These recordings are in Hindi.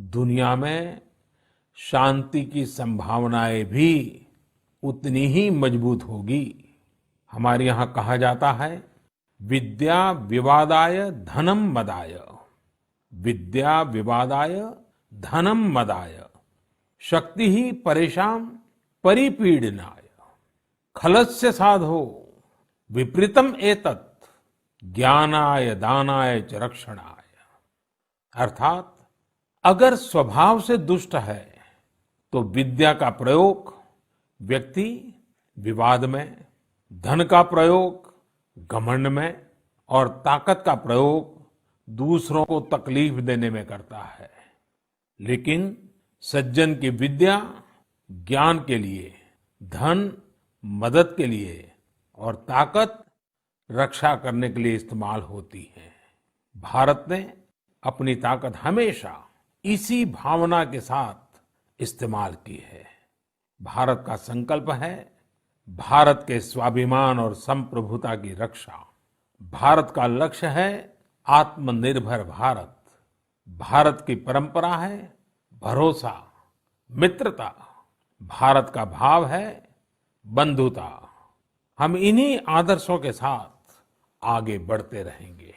दुनिया में शांति की संभावनाएं भी उतनी ही मजबूत होगी। हमारे यहाँ कहा जाता है, विद्या विवादाय धनम मदाय, विद्या विवादाय धनम मदाय, शक्ति ही परेशान परिपीडनाय, खलस्य साधो विपरीतम एतत् ज्ञानाय दानाय च रक्षणाय। अर्थात अगर स्वभाव से दुष्ट है तो विद्या का प्रयोग व्यक्ति विवाद में, धन का प्रयोग घमंड में और ताकत का प्रयोग दूसरों को तकलीफ देने में करता है। लेकिन सज्जन की विद्या ज्ञान के लिए, धन मदद के लिए और ताकत रक्षा करने के लिए इस्तेमाल होती है। भारत ने अपनी ताकत हमेशा इसी भावना के साथ इस्तेमाल की है। भारत का संकल्प है भारत के स्वाभिमान और संप्रभुता की रक्षा। भारत का लक्ष्य है आत्मनिर्भर भारत। भारत की परंपरा है भरोसा, मित्रता। भारत का भाव है बंधुता। हम इन्हीं आदर्शों के साथ आगे बढ़ते रहेंगे।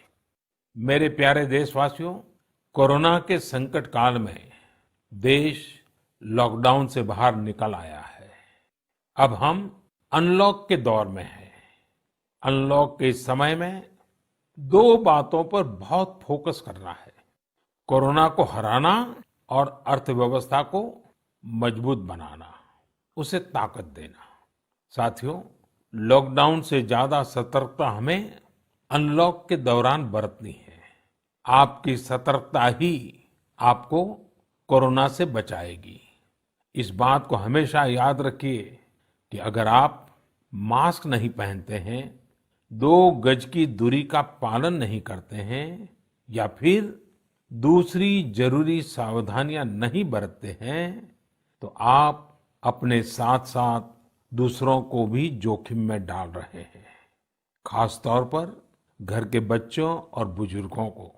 मेरे प्यारे देशवासियों, कोरोना के संकट काल में देश लॉकडाउन से बाहर निकल आया है। अब हम अनलॉक के दौर में हैं। अनलॉक के इस समय में दो बातों पर बहुत फोकस करना है: कोरोना को हराना और अर्थव्यवस्था को मजबूत बनाना, उसे ताकत देना। साथियों, लॉकडाउन से ज्यादा सतर्कता हमें अनलॉक के दौरान बरतनी है। आपकी सतर्कता ही आपको कोरोना से बचाएगी। इस बात को हमेशा याद रखिए कि अगर आप मास्क नहीं पहनते हैं, 2 गज की दूरी का पालन नहीं करते हैं या फिर दूसरी जरूरी सावधानियां नहीं बरतते हैं, तो आप अपने साथ साथ दूसरों को भी जोखिम में डाल रहे हैं। खास तौर पर घर के बच्चों और बुजुर्गों को।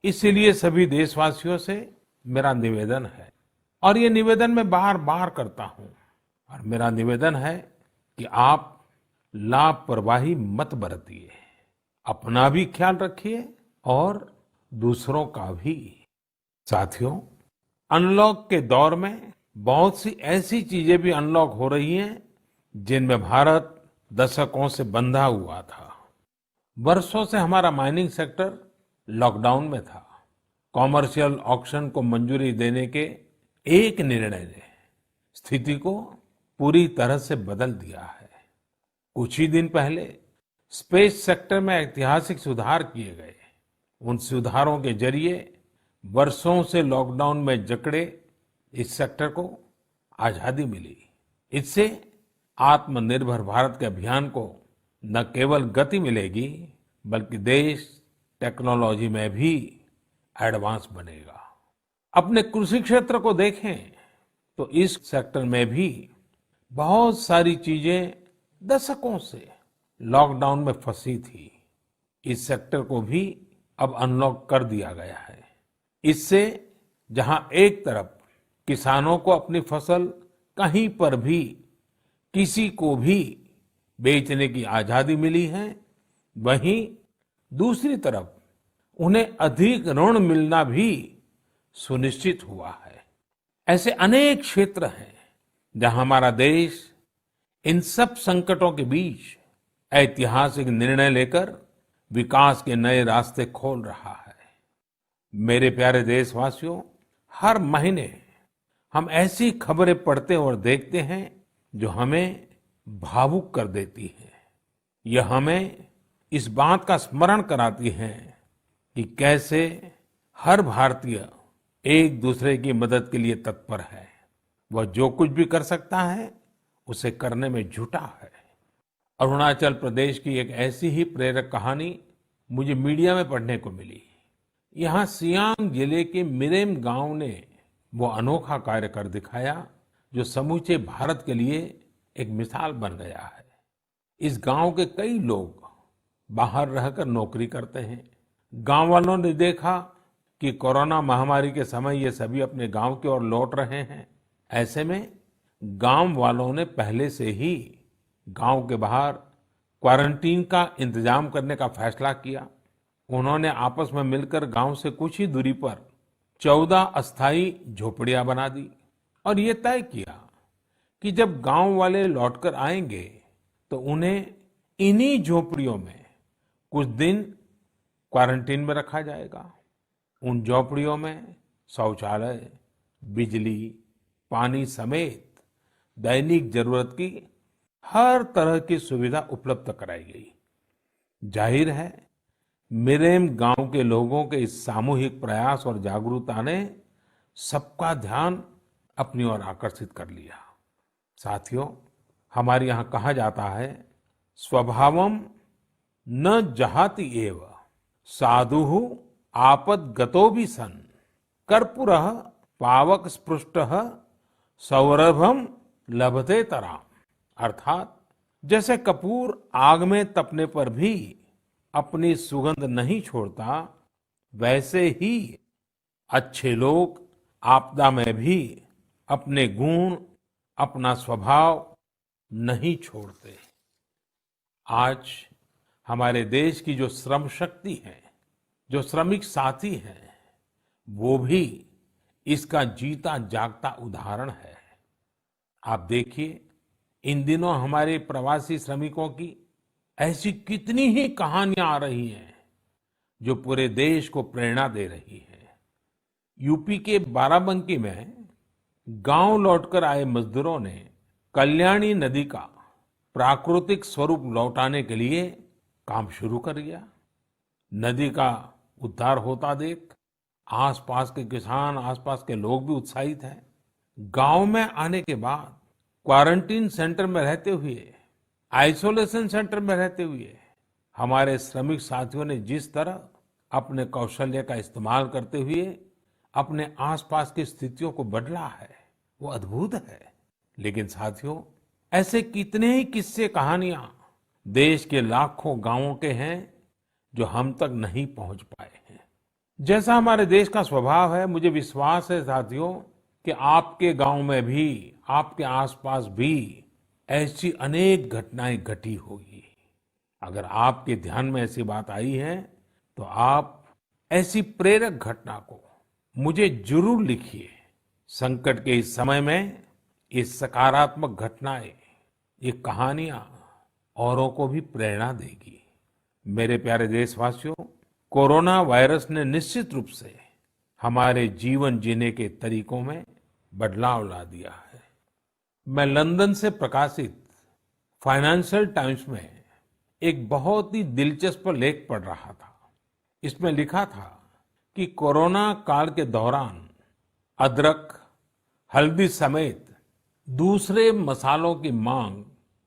इसीलिए सभी देशवासियों से मेरा निवेदन है, और ये निवेदन मैं बार बार करता हूं, और मेरा निवेदन है कि आप लापरवाही मत बरतिए। अपना भी ख्याल रखिए और दूसरों का भी। साथियों, अनलॉक के दौर में बहुत सी ऐसी चीजें भी अनलॉक हो रही हैं जिनमें भारत दशकों से बंधा हुआ था। वर्षों से हमारा माइनिंग सेक्टर लॉकडाउन में था। कॉमर्शियल ऑक्शन को मंजूरी देने के एक निर्णय ने स्थिति को पूरी तरह से बदल दिया है। कुछ ही दिन पहले स्पेस सेक्टर में ऐतिहासिक सुधार किए गए। उन सुधारों के जरिए वर्षों से लॉकडाउन में जकड़े इस सेक्टर को आजादी मिली। इससे आत्मनिर्भर भारत के अभियान को न केवल गति मिलेगी, बल्कि देश टेक्नोलॉजी में भी एडवांस बनेगा। अपने कृषि क्षेत्र को देखें तो इस सेक्टर में भी बहुत सारी चीजें दशकों से लॉकडाउन में फंसी थी। इस सेक्टर को भी अब अनलॉक कर दिया गया है। इससे जहां एक तरफ किसानों को अपनी फसल कहीं पर भी, किसी को भी बेचने की आजादी मिली है, वहीं दूसरी तरफ उन्हें अधिक ऋण मिलना भी सुनिश्चित हुआ है। ऐसे अनेक क्षेत्र हैं जहां हमारा देश इन सब संकटों के बीच ऐतिहासिक निर्णय लेकर विकास के नए रास्ते खोल रहा है। मेरे प्यारे देशवासियों, हर महीने हम ऐसी खबरें पढ़ते और देखते हैं जो हमें भावुक कर देती है। यह हमें इस बात का स्मरण कराती है कि कैसे हर भारतीय एक दूसरे की मदद के लिए तत्पर है। वह जो कुछ भी कर सकता है उसे करने में जुटा है। अरुणाचल प्रदेश की एक ऐसी ही प्रेरक कहानी मुझे मीडिया में पढ़ने को मिली। यहाँ सियांग जिले के मिरेम गांव ने वो अनोखा कार्य कर दिखाया जो समूचे भारत के लिए एक मिसाल बन गया है। इस गांव के कई लोग बाहर रहकर नौकरी करते हैं। गांव वालों ने देखा कि कोरोना महामारी के समय ये सभी अपने गांव की ओर लौट रहे हैं। ऐसे में गांव वालों ने पहले से ही गांव के बाहर क्वारंटीन का इंतजाम करने का फैसला किया। उन्होंने आपस में मिलकर गांव से कुछ ही दूरी पर 14 अस्थायी झोपड़ियां बना दी और ये तय किया कि जब गांव वाले लौटकर आएंगे तो उन्हें इन्हीं झोपड़ियों में कुछ दिन क्वारंटीन में रखा जाएगा। उन झोपड़ियों में शौचालय, बिजली, पानी समेत दैनिक जरूरत की हर तरह की सुविधा उपलब्ध कराई गई। जाहिर है, मिरेम गांव के लोगों के इस सामूहिक प्रयास और जागरूकता ने सबका ध्यान अपनी ओर आकर्षित कर लिया। साथियों, हमारे यहाँ कहा जाता है, स्वभावम न जहाति एव साधुः आपद्गतो भी सन कर्पूरः पावक स्पृष्टः सौरभम लभते तराम। अर्थात जैसे कपूर आग में तपने पर भी अपनी सुगंध नहीं छोड़ता, वैसे ही अच्छे लोग आपदा में भी अपने गुण, अपना स्वभाव नहीं छोड़ते। आज हमारे देश की जो श्रम शक्ति है, जो श्रमिक साथी हैं, वो भी इसका जीता जागता उदाहरण है। आप देखिए, इन दिनों हमारे प्रवासी श्रमिकों की ऐसी कितनी ही कहानियां आ रही हैं जो पूरे देश को प्रेरणा दे रही है। यूपी के बाराबंकी में गांव लौटकर आए मजदूरों ने कल्याणी नदी का प्राकृतिक स्वरूप लौटाने के लिए काम शुरू कर दिया। नदी का उद्धार होता देख आसपास के किसान, आसपास के लोग भी उत्साहित हैं। गांव में आने के बाद क्वारंटीन सेंटर में रहते हुए, आइसोलेशन सेंटर में रहते हुए हमारे श्रमिक साथियों ने जिस तरह अपने कौशल्य का इस्तेमाल करते हुए अपने आसपास की स्थितियों को बदला है, वो अद्भुत है। लेकिन साथियों, ऐसे कितने ही किस्से, कहानियां देश के लाखों गांवों के हैं जो हम तक नहीं पहुंच पाए हैं। जैसा हमारे देश का स्वभाव है, मुझे विश्वास है साथियों कि आपके गांव में भी, आपके आसपास भी ऐसी अनेक घटनाएं घटी होगी। अगर आपके ध्यान में ऐसी बात आई है तो आप ऐसी प्रेरक घटना को मुझे जरूर लिखिए। संकट के इस समय में ये सकारात्मक घटनाएं, ये कहानियां औरों को भी प्रेरणा देगी। मेरे प्यारे देशवासियों, कोरोना वायरस ने निश्चित रूप से हमारे जीवन जीने के तरीकों में बदलाव ला दिया है। मैं लंदन से प्रकाशित फाइनेंशियल टाइम्स में एक बहुत ही दिलचस्प लेख पढ़ रहा था। इसमें लिखा था कि कोरोना काल के दौरान अदरक, हल्दी समेत दूसरे मसालों की मांग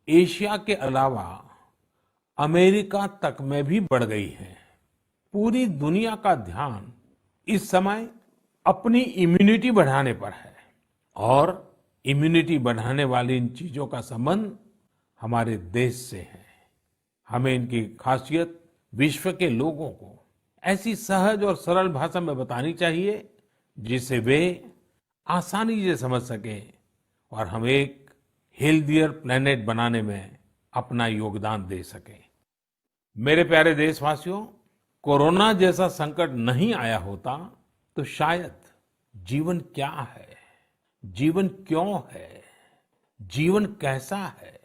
एशिया के अलावा अमेरिका तक में भी बढ़ गई है। पूरी दुनिया का ध्यान इस समय अपनी इम्यूनिटी बढ़ाने पर है और इम्यूनिटी बढ़ाने वाली इन चीजों का संबंध हमारे देश से है। हमें इनकी खासियत विश्व के लोगों को ऐसी सहज और सरल भाषा में बतानी चाहिए जिसे वे आसानी से समझ सकें और हम एक हेल्थियर प्लेनेट बनाने में अपना योगदान दे सकें। मेरे प्यारे देशवासियों, कोरोना जैसा संकट नहीं आया होता तो शायद जीवन क्या है, जीवन क्यों है, जीवन कैसा है,